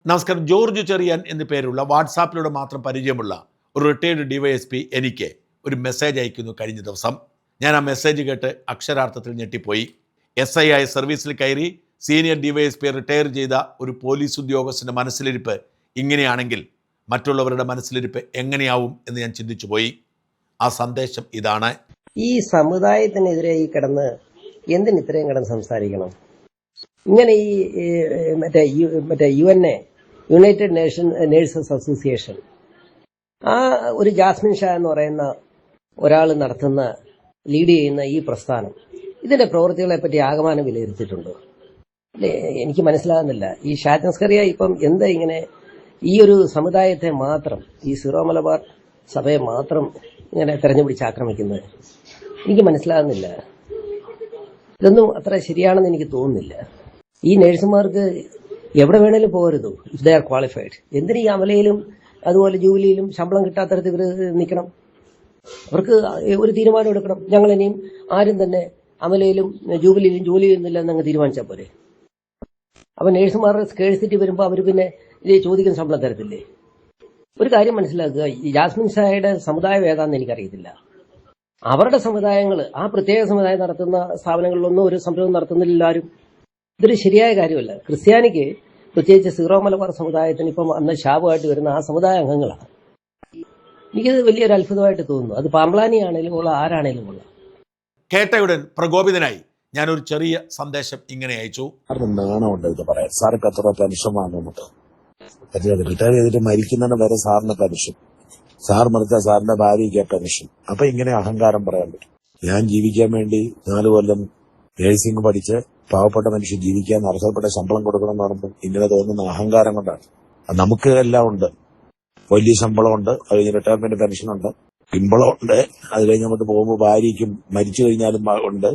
നമസ്കാരം. ജോർജ് ചെറിയാൻ എന്നു പേരുള്ള വാട്സാപ്പിലൂടെ മാത്രം പരിചയമുള്ള ഒരു റിട്ടയർഡ് ഡിവൈഎസ്പി എനിക്ക് ഒരു മെസ്സേജ് അയക്കുന്നു കഴിഞ്ഞ ദിവസം. ഞാൻ ആ മെസ്സേജ് കേട്ട് അക്ഷരാർത്ഥത്തിൽ ഞെട്ടിപ്പോയി. SI ആയി സർവീസിൽ കയറി സീനിയർ ഡിവൈഎസ്പി റിട്ടയർ ചെയ്ത ഒരു പോലീസ് ഉദ്യോഗസ്ഥൻ്റെ മനസ്സിലിരിപ്പ് ഇങ്ങനെയാണെങ്കിൽ മറ്റുള്ളവരുടെ മനസ്സിലിരിപ്പ് എങ്ങനെയാവും എന്ന് ഞാൻ ചിന്തിച്ചു പോയി. ആ സന്ദേശം ഇതാണ്: ഈ സമുദായത്തിനെതിരെ ഈ കിടന്ന് എന്തിന് ഇത്രയും കിടന്ന് സംസാരിക്കണം? ഇങ്ങനെ ഈ മറ്റേ UN യുണൈറ്റഡ് നേഴ്സസ് അസോസിയേഷൻ, ആ ഒരു ജാസ്മിൻ ഷാ എന്ന് പറയുന്ന ഒരാൾ ലീഡ് ചെയ്യുന്ന ഈ പ്രസ്ഥാനം ഇതിന്റെ പ്രവൃത്തികളെ പറ്റി ആകമാനം വിലയിരുത്തിയിട്ടുണ്ടോ? എനിക്ക് മനസ്സിലാകുന്നില്ല. ഈ ഷാജൻ സ്കറിയ ഇപ്പം എന്താ ഇങ്ങനെ ഈ ഒരു സമുദായത്തെ മാത്രം, ഈ സിറോ മലബാർ സഭയെ മാത്രം ഇങ്ങനെ തെരഞ്ഞുപിടിച്ച് ആക്രമിക്കുന്നത് എനിക്ക് മനസ്സിലാകുന്നില്ല. ഇതൊന്നും അത്ര ശരിയാണെന്ന് എനിക്ക് തോന്നുന്നില്ല. ഈ നേഴ്സുമാർക്ക് എവിടെ വേണേലും പോകരുതോ ഇഫ് ദേ ആർ ക്വാളിഫൈഡ്? എന്തിന് ഈ അമലയിലും അതുപോലെ ജൂബിലിയിലും ശമ്പളം കിട്ടാത്തടത്ത് ഇവർ നിൽക്കണം? അവർക്ക് ഒരു തീരുമാനം എടുക്കണം. ഞങ്ങൾ ഇനിയും ആരും തന്നെ അമലയിലും ജൂബിലിയിലും ജോലി ചെയ്യുന്നില്ല എന്നങ്ങ് തീരുമാനിച്ചാൽ പോരെ? അപ്പൊ നേഴ്സുമാരുടെ സ്കേഴ്സിറ്റി വരുമ്പോൾ അവർ പിന്നെ ഇത് ചോദിക്കുന്ന ശമ്പളം തരത്തില്ലേ? ഒരു കാര്യം മനസ്സിലാക്കുക, ഈ ജാസ്മിൻ ഷായുടെ സമുദായം ഏതാണെന്ന് എനിക്കറിയത്തില്ല. അവരുടെ സമുദായങ്ങൾ, ആ പ്രത്യേക സമുദായം നടത്തുന്ന സ്ഥാപനങ്ങളിലൊന്നും ഒരു സംരംഭം നടത്തുന്നില്ല ആരും. ഇതൊരു ശരിയായ കാര്യമല്ല. ക്രിസ്ത്യാനിക്ക്, പ്രത്യേകിച്ച് സീറോ മലബാർ സമുദായത്തിന് ഇപ്പം അന്ന് ശാപമായിട്ട് വരുന്ന ആ സമുദായ അംഗങ്ങളാണ്. എനിക്കത് വലിയൊരു അത്ഭുതമായിട്ട് തോന്നുന്നു. അത് പാമ്പ്ലാനി ആണെങ്കിലും കൊള്ളാം, ആരാണേലും കൊള്ളാം. കേട്ടയുടൻ പ്രകോപിതനായി ഞാനൊരു ചെറിയ സന്ദേശം ഇങ്ങനെ അയച്ചു. നാണമുണ്ട് ഇത് പറയാൻ. സാർക്ക് അത്ര പെൻഷൻ വാങ്ങുന്നുണ്ട്. റിട്ടയർ ചെയ്തിട്ട് മരിക്കുന്നതിന് വരെ സാറിന് പെൻഷൻ, സാർ മരിച്ച സാറിന്റെ ഭാര്യയ്ക്ക് പെൻഷൻ. അപ്പൊ ഇങ്ങനെ അഹങ്കാരം പറയാൻ പറ്റും? ഞാൻ ജീവിക്കാൻ വേണ്ടി 4 കൊല്ലം നേഴ്സിംഗ് പഠിച്ച് പാവപ്പെട്ട മനുഷ്യൻ ജീവിക്കാൻ അർഹതപ്പെട്ട ശമ്പളം കൊടുക്കണം എന്ന് പറയുമ്പോൾ ഇങ്ങനെ തോന്നുന്ന അഹങ്കാരം കൊണ്ടാണ്. നമുക്ക് എല്ലാം ഉണ്ട്. വലിയ ശമ്പളമുണ്ട്, അത് കഴിഞ്ഞ് റിട്ടയർമെന്റ് പെൻഷനുണ്ട്, ശമ്പളമുണ്ട്, അത് കഴിഞ്ഞ് അങ്ങോട്ട് പോകുമ്പോൾ ഭാര്യയ്ക്കും മരിച്ചു കഴിഞ്ഞാലും ഉണ്ട്,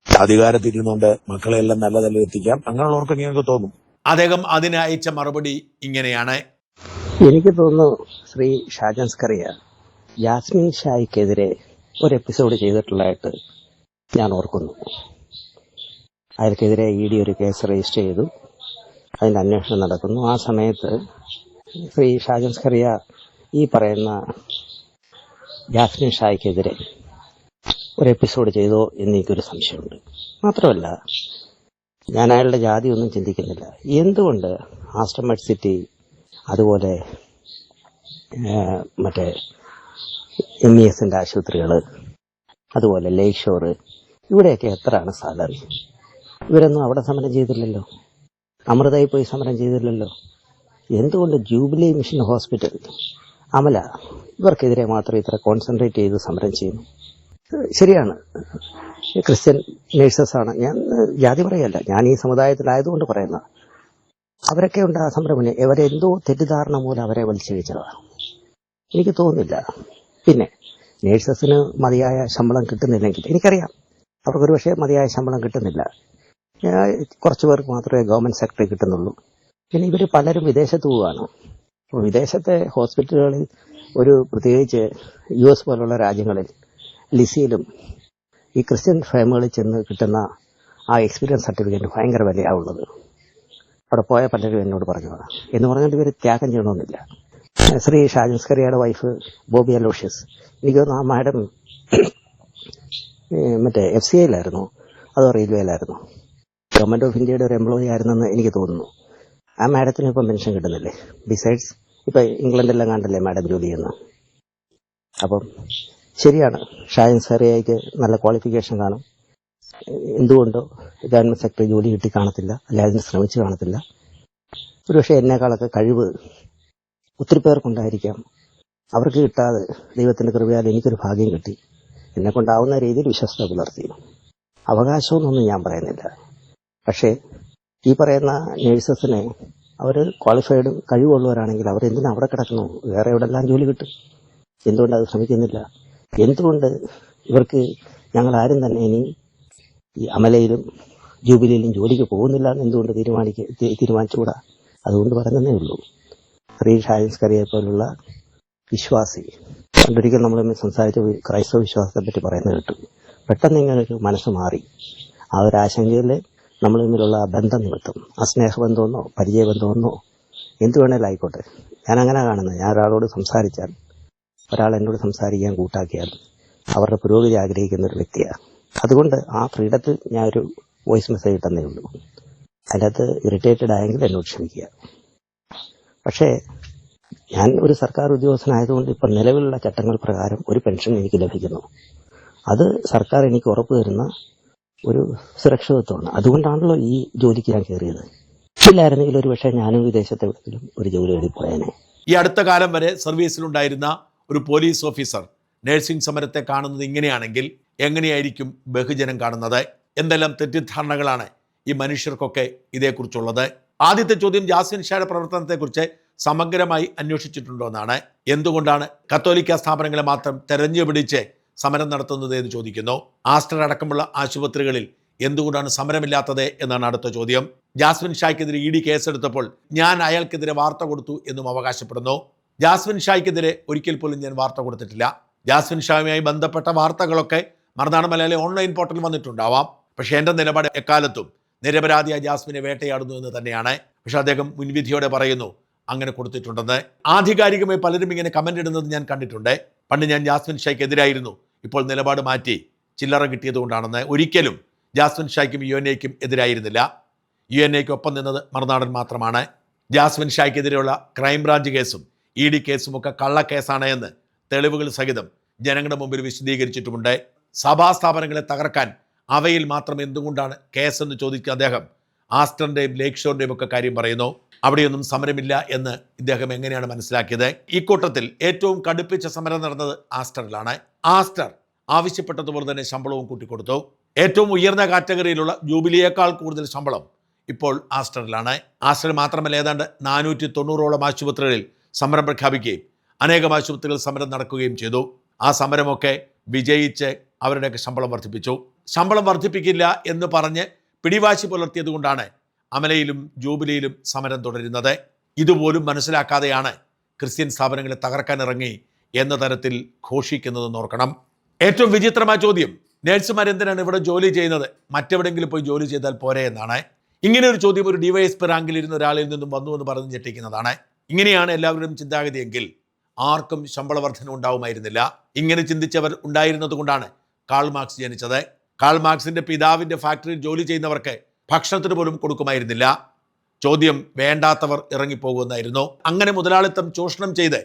അധികാരത്തിരുന്നുകൊണ്ട് മക്കളെല്ലാം നല്ല നിലയിൽ എത്തിക്കാം. അങ്ങനെയുള്ളവർക്ക് ഇങ്ങനെയൊക്കെ തോന്നും. അദ്ദേഹം അതിന് അയച്ച മറുപടി ഇങ്ങനെയാണ്: എനിക്ക് തോന്നുന്നു ശ്രീ ഷാജൻ സ്കറിയ ജാസ്മിൻ ഷായ്ക്കെതിരെ ഒരു എപ്പിസോഡ് ചെയ്തിട്ടുള്ളതായിട്ട് ഞാൻ ഓർക്കുന്നു. അയാൾക്കെതിരെ ED ഒരു കേസ് രജിസ്റ്റർ ചെയ്തു, അതിന്റെ അന്വേഷണം നടക്കുന്നു. ആ സമയത്ത് ശ്രീ ഷാജൻ സ്കറിയ ഈ പറയുന്ന ജാസ്മിൻ ഷായ്ക്കെതിരെ ഒരു എപ്പിസോഡ് ചെയ്തോ എന്നെനിക്കൊരു സംശയമുണ്ട്. മാത്രമല്ല, ഞാൻ അയാളുടെ ജാതി ഒന്നും ചിന്തിക്കുന്നില്ല. എന്തുകൊണ്ട് ആസ്റ്റർ മെഡ് സിറ്റി, അതുപോലെ മറ്റേ MESന്റെ ആശുപത്രികൾ, അതുപോലെ ലേക്ക് ഷോർ, ഇവിടെയൊക്കെ എത്രയാണ് സാലറി? ഇവരൊന്നും അവിടെ സമരം ചെയ്തില്ലല്ലോ. അമൃതയിൽ പോയി സമരം ചെയ്തില്ലല്ലോ. എന്തുകൊണ്ട് ജൂബിലി മിഷൻ ഹോസ്പിറ്റൽ, അമല, ഇവർക്കെതിരെ മാത്രം ഇത്ര കോൺസെൻട്രേറ്റ് ചെയ്ത് സമരം ചെയ്യുന്നു? ശരിയാണ്, ക്രിസ്ത്യൻ നേഴ്സസ് ആണ്. ഞാൻ ജാതി പറയല്ല, ഞാൻ ഈ സമുദായത്തിലായതുകൊണ്ട് പറയുന്ന. അവരൊക്കെ ഉണ്ട് ആ സംരംഭം. ഇവരെന്തോ തെറ്റിദ്ധാരണ മൂലം അവരെ വലിച്ചിഴിച്ചതാണ്. എനിക്ക് തോന്നുന്നില്ല. പിന്നെ നേഴ്സസിന് മതിയായ ശമ്പളം കിട്ടുന്നില്ലെങ്കിൽ എനിക്കറിയാം, അവർക്കൊരു പക്ഷേ മതിയായ ശമ്പളം കിട്ടുന്നില്ല. കുറച്ചു പേർക്ക് മാത്രമേ ഗവൺമെന്റ് സെക്ടറിൽ കിട്ടുന്നുള്ളൂ. പിന്നെ ഇവർ പലരും വിദേശത്ത് പോവുകയാണ്. വിദേശത്തെ ഹോസ്പിറ്റലുകളിൽ, ഒരു പ്രത്യേകിച്ച് US പോലുള്ള രാജ്യങ്ങളിൽ, ലിസിയിലും ഈ ക്രിസ്ത്യൻ ഫേമുകളിൽ ചെന്ന് കിട്ടുന്ന ആ എക്സ്പീരിയൻസ് സർട്ടിഫിക്കറ്റ് ഭയങ്കര വിലയാവുള്ളത്. അവിടെ പോയ പലരും എന്നോട് പറഞ്ഞതാണ്. എന്ന് പറഞ്ഞാൽ ഇവർ ത്യാഗം ചെയ്യണമെന്നില്ല. ശ്രീ ഷാജൻ സ്കറിയയുടെ വൈഫ് ബോബി അലോഷ്യസ്, എനിക്ക് തോന്നുന്നു ആ മാഡം മറ്റേ FCIയിലായിരുന്നു, അതോ റെയിൽവേയിലായിരുന്നു, ഗവൺമെന്റ് ഓഫ് ഇന്ത്യയുടെ ഒരു എംപ്ലോയി ആയിരുന്നെന്ന് എനിക്ക് തോന്നുന്നു. ആ മാഡത്തിന് ഇപ്പം പെൻഷൻ കിട്ടുന്നില്ലേ? ബിസൈഡ്സ് ഇപ്പം ഇംഗ്ലണ്ടിലെല്ലാം കണ്ടല്ലേ മാഡം ജോലി ചെയ്യുന്നത്. അപ്പം ശരിയാണ്, ഷാജൻ സ്കറിയയ്ക്ക് നല്ല ക്വാളിഫിക്കേഷൻ കാണും. എന്തുകൊണ്ടോ ഗവൺമെന്റ് സെക്ടറിൽ ജോലി കിട്ടി കാണത്തില്ല, അല്ലെ അതിന് ശ്രമിച്ചു കാണത്തില്ല. ഒരുപക്ഷെ എന്നേക്കാളൊക്കെ കഴിവ് ഒത്തിരി പേർക്കുണ്ടായിരിക്കാം. അവർക്ക് കിട്ടാതെ ദൈവത്തിന്റെ കൃപയാൽ എനിക്കൊരു ഭാഗ്യം കിട്ടി. എന്നെ കൊണ്ടാവുന്ന രീതിയിൽ വിശ്വസ്ത പുലർത്തി. അവകാശമൊന്നും ഞാൻ പറയുന്നില്ല. പക്ഷേ ഈ പറയുന്ന നേഴ്സസിനെ അവർ ക്വാളിഫൈഡും കഴിവുള്ളവരാണെങ്കിൽ അവർ എന്തിനാ അവിടെ കിടക്കുന്നു? വേറെ എവിടെല്ലാം ജോലി കിട്ടും. എന്തുകൊണ്ട് അത് ശ്രമിക്കുന്നില്ല? എന്തുകൊണ്ട് ഇവർക്ക് ഞങ്ങൾ ആരും തന്നെ ഇനി ഈ അമലയിലും ജൂബിലിയിലും ജോലിക്ക് പോകുന്നില്ല എന്ന് എന്തുകൊണ്ട് തീരുമാനിച്ചുകൂടാ? അതുകൊണ്ട് പറഞ്ഞതേ ഉള്ളൂ. ശ്രീ ഷാജൻ സ്കറിയെ പോലുള്ള വിശ്വാസി, പണ്ടൊരിക്കൽ നമ്മൾ സംസാരിച്ച ക്രൈസ്തവ വിശ്വാസത്തെ പറ്റി പറയുന്നത് കേട്ടു. പെട്ടെന്ന് ഇങ്ങനെ ഒരു മനസ്സ് മാറി. ആ ഒരു ആശങ്കയിൽ നമ്മൾ തമ്മിലുള്ള ബന്ധം നിമിത്തം, ആ സ്നേഹബന്ധമെന്നോ പരിചയബന്ധമെന്നോ എന്ത് വേണേലും ആയിക്കോട്ടെ, ഞാൻ അങ്ങനെ കാണുന്നത്. ഞാൻ ഒരാളോട് സംസാരിച്ചാൽ, ഒരാൾ എന്നോട് സംസാരിക്കാൻ കൂട്ടാക്കിയാൽ അവരുടെ പുരോഗതി ആഗ്രഹിക്കുന്ന ഒരു വ്യക്തിയാണ്. അതുകൊണ്ട് ആ ഫ്രീഡത്തിൽ ഞാൻ ഒരു വോയിസ് മെസ്സേജ് ഇട്ടെന്നേ ഉള്ളൂ. അതിനകത്ത് ഇറിറ്റേറ്റഡ് ആയെങ്കിൽ എന്നോട് ക്ഷമിക്കുക. പക്ഷേ ഞാൻ ഒരു സർക്കാർ ഉദ്യോഗസ്ഥനായതുകൊണ്ട് ഇപ്പം നിലവിലുള്ള ചട്ടങ്ങൾ പ്രകാരം ഒരു പെൻഷൻ എനിക്ക് ലഭിക്കുന്നു. അത് സർക്കാർ എനിക്ക് ഉറപ്പ് തരുന്ന ഒരു സുരക്ഷിതത്വമാണ്. അതുകൊണ്ടാണല്ലോ ഈ ജോലിക്ക് ഞാൻ കയറിയത്. ഇല്ലായിരുന്നെങ്കിൽ ഒരു പക്ഷേ ഞാനും വിദേശത്തെവിടെയെങ്കിലും ഒരു ജോലി എഴുതിപ്പോയേനെ. ഈ അടുത്ത കാലം വരെ സർവീസിലുണ്ടായിരുന്ന ഒരു പോലീസ് ഓഫീസർ നഴ്സിംഗ് സമരത്തെ കാണുന്നത് ഇങ്ങനെയാണെങ്കിൽ എങ്ങനെയായിരിക്കും ബഹുജനം കാണുന്നത്? എന്തെല്ലാം തെറ്റിദ്ധാരണകളാണ് ഈ മനുഷ്യർക്കൊക്കെ ഇതേക്കുറിച്ചുള്ളത്? ആദ്യത്തെ ചോദ്യം ജാസ്മിൻ ഷായുടെ പ്രവർത്തനത്തെക്കുറിച്ച് സമഗ്രമായി അന്വേഷിച്ചിട്ടുണ്ടോ എന്നാണ്. എന്തുകൊണ്ടാണ് കത്തോലിക്ക സ്ഥാപനങ്ങളെ മാത്രം തെരഞ്ഞുപിടിച്ച് സമരം നടത്തുന്നത് എന്ന് ചോദിക്കുന്നു. ആസ്റ്റർ അടക്കമുള്ള ആശുപത്രികളിൽ എന്തുകൊണ്ടാണ് സമരമില്ലാത്തത് എന്നാണ് അടുത്ത ചോദ്യം. ജാസ്മിൻ ഷായ്ക്കെതിരെ ED കേസെടുത്തപ്പോൾ ഞാൻ അയാൾക്കെതിരെ വാർത്ത കൊടുത്തു എന്നും അവകാശപ്പെടുന്നു. ജാസ്മിൻ ഷായ്ക്കെതിരെ ഒരിക്കൽ പോലും ഞാൻ വാർത്ത കൊടുത്തിട്ടില്ല. ജാസ്മിൻ ഷായുമായി ബന്ധപ്പെട്ട വാർത്തകളൊക്കെ മറുനാടൻ മലയാളി ഓൺലൈൻ പോർട്ടലിൽ വന്നിട്ടുണ്ടാവാം. പക്ഷേ എൻ്റെ നിലപാട് എക്കാലത്തും നിരപരാധിയായ ജാസ്മിനെ വേട്ടയാടുന്നു എന്ന് തന്നെയാണ്. പക്ഷെ അദ്ദേഹം മുൻവിധിയോടെ പറയുന്നു അങ്ങനെ കൊടുത്തിട്ടുണ്ടെന്ന്. ആധികാരികമായി പലരും ഇങ്ങനെ കമൻ്റ് ഇടുന്നത് ഞാൻ കണ്ടിട്ടുണ്ട്. പണ്ട് ഞാൻ ജാസ്മിൻ ഷായ്ക്കെതിരായിരുന്നു, ഇപ്പോൾ നിലപാട് മാറ്റി ചില്ലറ കിട്ടിയത് കൊണ്ടാണെന്ന്. ഒരിക്കലും ജാസ്മിൻ ഷായ്ക്കും UNA-ക്കും എതിരായിരുന്നില്ല. UNA-ക്ക് ഒപ്പം നിന്നത് മറുനാടൻ മാത്രമാണ്. ജാസ്മിൻ ഷായ്ക്കെതിരെയുള്ള ക്രൈംബ്രാഞ്ച് കേസും ED കേസും ഒക്കെ കള്ളക്കേസാണ് എന്ന് തെളിവുകൾ സഹിതം ജനങ്ങളുടെ മുമ്പിൽ വിശദീകരിച്ചിട്ടുമുണ്ട്. സഭാ സ്ഥാപനങ്ങളെ തകർക്കാൻ അവയിൽ മാത്രം എന്തുകൊണ്ടാണ് കേസെന്ന് ചോദിക്കുക അദ്ദേഹം ആസ്റ്ററിൻ്റെയും ലേക്ക് ഷോറിൻ്റെയും ഒക്കെ കാര്യം പറയുന്നു. അവിടെയൊന്നും സമരമില്ല എന്ന് ഇദ്ദേഹം എങ്ങനെയാണ് മനസ്സിലാക്കിയത്? ഈ കൂട്ടത്തിൽ ഏറ്റവും കടുപ്പിച്ച സമരം നടന്നത് ആസ്റ്ററിലാണ്. ആസ്റ്റർ ആവശ്യപ്പെട്ടതുപോലെ തന്നെ ശമ്പളവും കൂട്ടിക്കൊടുത്തു. ഏറ്റവും ഉയർന്ന കാറ്റഗറിയിലുള്ള ജൂബിലിയേക്കാൾ കൂടുതൽ ശമ്പളം ഇപ്പോൾ ആസ്റ്ററിലാണ്. ആസ്റ്റർ മാത്രമല്ല ഏതാണ്ട് 490ഓളം ആശുപത്രികളിൽ സമരം പ്രഖ്യാപിക്കുകയും അനേകം ആശുപത്രികൾ സമരം നടക്കുകയും ചെയ്തു. ആ സമരമൊക്കെ വിജയിച്ച് അവരുടെയൊക്കെ ശമ്പളം വർദ്ധിപ്പിച്ചു. ശമ്പളം വർദ്ധിപ്പിക്കില്ല എന്ന് പറഞ്ഞ് പിടിവാശി പുലർത്തിയത് കൊണ്ടാണ് അമലയിലും ജൂബിലിയിലും സമരം തുടരുന്നത്. ഇതുപോലും മനസ്സിലാക്കാതെയാണ് ക്രിസ്ത്യൻ സ്ഥാപനങ്ങളെ തകർക്കാനിറങ്ങി എന്ന തരത്തിൽ ഘോഷിക്കുന്നതെന്ന് ഓർക്കണം. ഏറ്റവും വിചിത്രമായ ചോദ്യം, നേഴ്സുമാരെന്തിനാണ് ഇവിടെ ജോലി ചെയ്യുന്നത്, മറ്റെവിടെയെങ്കിലും പോയി ജോലി ചെയ്താൽ പോരെ എന്നാണ്. ഇങ്ങനെ ഒരു ചോദ്യം ഒരു DYSP റാങ്കിലിരുന്ന ഒരാളിൽ നിന്നും വന്നു എന്ന് പറഞ്ഞ് ഞെട്ടിക്കുന്നതാണ്. ഇങ്ങനെയാണ് എല്ലാവരുടെയും ചിന്താഗതിയെങ്കിൽ ആർക്കും ശമ്പള വർധന ഉണ്ടാവുമായിരുന്നില്ല. ഇങ്ങനെ ചിന്തിച്ചവർ ഉണ്ടായിരുന്നത് കൊണ്ടാണ് കാൾ മാർക്സ് ജനിച്ചത്. കാൾ മാർക്സിന്റെ പിതാവിന്റെ ഫാക്ടറിയിൽ ജോലി ചെയ്യുന്നവർക്ക് ഭക്ഷണത്തിന് പോലും കൊടുക്കുമായിരുന്നില്ല. ചോദ്യം വേണ്ടാത്തവർ ഇറങ്ങിപ്പോകുമെന്നായിരുന്നു. അങ്ങനെ മുതലാളിത്തം ചൂഷണം ചെയ്ത്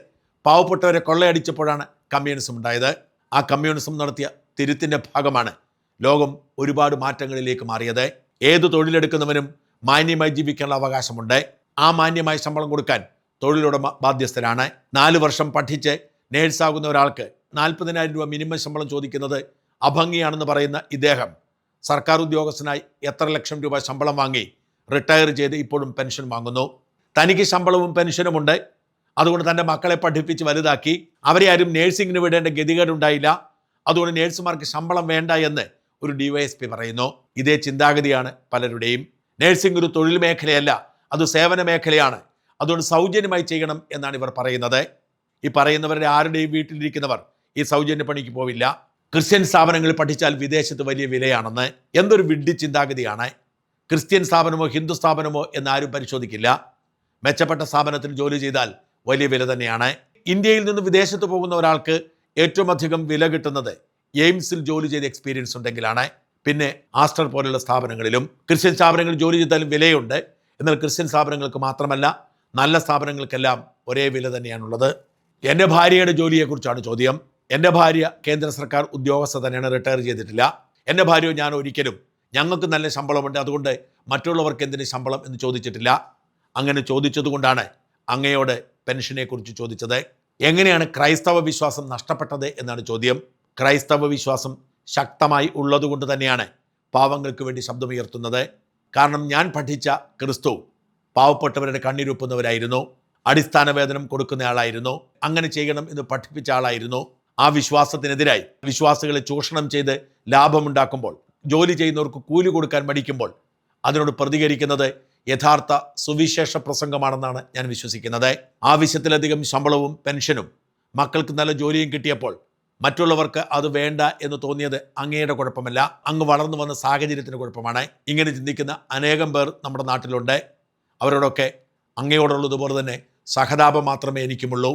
പാവപ്പെട്ടവരെ കൊള്ളയടിച്ചപ്പോഴാണ് കമ്മ്യൂണിസം ഉണ്ടായത്. ആ കമ്മ്യൂണിസം നടത്തിയ തിരുത്തിൻ്റെ ഭാഗമാണ് ലോകം ഒരുപാട് മാറ്റങ്ങളിലേക്ക് മാറിയത്. ഏത് തൊഴിലെടുക്കുന്നവനും മാന്യമായി ജീവിക്കാനുള്ള അവകാശമുണ്ട്. ആ മാന്യമായി ശമ്പളം കൊടുക്കാൻ തൊഴിലുടമ ബാധ്യസ്ഥരാണ്. 4 വർഷം പഠിച്ച് നേഴ്സാകുന്ന ഒരാൾക്ക് 40,000 രൂപ മിനിമം ശമ്പളം ചോദിക്കുന്നത് അഭംഗിയാണെന്ന് പറയുന്ന ഇദ്ദേഹം സർക്കാർ ഉദ്യോഗസ്ഥനായി എത്ര ലക്ഷം രൂപ ശമ്പളം വാങ്ങി റിട്ടയർ ചെയ്ത് ഇപ്പോഴും പെൻഷൻ വാങ്ങുന്നു. തനിക്ക് ശമ്പളവും പെൻഷനുമുണ്ട്. അതുകൊണ്ട് തൻ്റെ മക്കളെ പഠിപ്പിച്ച് വലുതാക്കി. അവരെ ആരും നേഴ്സിങ്ങിന് വിടേണ്ട ഗതികേടുണ്ടായില്ല. അതുകൊണ്ട് നേഴ്സുമാർക്ക് ശമ്പളം വേണ്ട എന്ന് ഒരു DYSP പറയുന്നു. ഇതേ ചിന്താഗതിയാണ് പലരുടെയും. നേഴ്സിംഗ് ഒരു തൊഴിൽ മേഖലയല്ല, അത് സേവന മേഖലയാണ്. അതുകൊണ്ട് സൗജന്യമായി ചെയ്യണം എന്നാണ് ഇവർ പറയുന്നത്. ഈ പറയുന്നവരുടെ ആരുടെയും വീട്ടിലിരിക്കുന്നവർ ഈ സൗജന്യ പണിക്ക് പോവില്ല. ക്രിസ്ത്യൻ സ്ഥാപനങ്ങളിൽ പഠിച്ചാൽ വിദേശത്ത് വലിയ വിലയാണെന്ന്. എന്തൊരു വിഡ്ഢി ചിന്താഗതിയാണ്. ക്രിസ്ത്യൻ സ്ഥാപനമോ ഹിന്ദു സ്ഥാപനമോ എന്നാരും പരിശോധിക്കില്ല. മെച്ചപ്പെട്ട സ്ഥാപനത്തിൽ ജോലി ചെയ്താൽ വലിയ വില തന്നെയാണ്. ഇന്ത്യയിൽ നിന്ന് വിദേശത്ത് പോകുന്ന ഒരാൾക്ക് ഏറ്റവും അധികം വില കിട്ടുന്നത് എയിംസിൽ ജോലി ചെയ്ത എക്സ്പീരിയൻസ് ഉണ്ടെങ്കിലാണ്. പിന്നെ ആസ്റ്റർ പോലുള്ള സ്ഥാപനങ്ങളിലും ക്രിസ്ത്യൻ സ്ഥാപനങ്ങളിൽ ജോലി ചെയ്താലും വിലയുണ്ട്. എന്നാൽ ക്രിസ്ത്യൻ സ്ഥാപനങ്ങൾക്ക് മാത്രമല്ല, നല്ല സ്ഥാപനങ്ങൾക്കെല്ലാം ഒരേ വില തന്നെയാണുള്ളത്. എൻ്റെ ഭാര്യയുടെ ജോലിയെക്കുറിച്ചാണ് ചോദ്യം. എൻ്റെ ഭാര്യ കേന്ദ്ര സർക്കാർ ഉദ്യോഗസ്ഥ തന്നെയാണ്, റിട്ടയർ ചെയ്തിട്ടില്ല. എൻ്റെ ഭാര്യയോ ഞാൻ ഒരിക്കലും ഞങ്ങൾക്ക് നല്ല ശമ്പളമുണ്ട് അതുകൊണ്ട് മറ്റുള്ളവർക്ക് എന്തിന് ശമ്പളം എന്ന് ചോദിച്ചിട്ടില്ല. അങ്ങനെ ചോദിച്ചതുകൊണ്ടാണ് അങ്ങയോട് പെൻഷനെക്കുറിച്ച് ചോദിച്ചത്. എങ്ങനെയാണ് ക്രൈസ്തവ വിശ്വാസം നഷ്ടപ്പെട്ടത് എന്നാണ് ചോദ്യം. ക്രൈസ്തവ വിശ്വാസം ശക്തമായി ഉള്ളതുകൊണ്ട് തന്നെയാണ് പാവങ്ങൾക്ക് വേണ്ടി ശബ്ദമുയർത്തുന്നത്. കാരണം ഞാൻ പഠിച്ച ക്രിസ്തു പാവപ്പെട്ടവരുടെ കണ്ണീരൊപ്പുന്നവരായിരുന്നു, അടിസ്ഥാന വേതനം കൊടുക്കുന്ന ആളായിരുന്നു, അങ്ങനെ ചെയ്യണം എന്ന് പഠിപ്പിച്ച ആളായിരുന്നു. ആ വിശ്വാസത്തിനെതിരായി വിശ്വാസികളെ ചൂഷണം ചെയ്ത് ലാഭമുണ്ടാക്കുമ്പോൾ, ജോലി ചെയ്യുന്നവർക്ക് കൂലി കൊടുക്കാൻ മടിക്കുമ്പോൾ അതിനോട് പ്രതികരിക്കുന്നത് യഥാർത്ഥ സുവിശേഷ പ്രസംഗമാണെന്നാണ് ഞാൻ വിശ്വസിക്കുന്നത്. ആവശ്യത്തിലധികം ശമ്പളവും പെൻഷനും മക്കൾക്ക് നല്ല ജോലിയും കിട്ടിയപ്പോൾ മറ്റുള്ളവർക്ക് അത് വേണ്ട എന്ന് തോന്നിയത് അങ്ങയുടെ കുഴപ്പമല്ല, അങ്ങ് വളർന്നു വന്ന സാഹചര്യത്തിന് കുഴപ്പമാണ്. ഇങ്ങനെ ചിന്തിക്കുന്ന അനേകം പേർ നമ്മുടെ നാട്ടിലുണ്ട്. അവരോടൊക്കെ അങ്ങയോടുള്ളതുപോലെ തന്നെ സഹതാപം മാത്രമേ എനിക്കുമുള്ളൂ.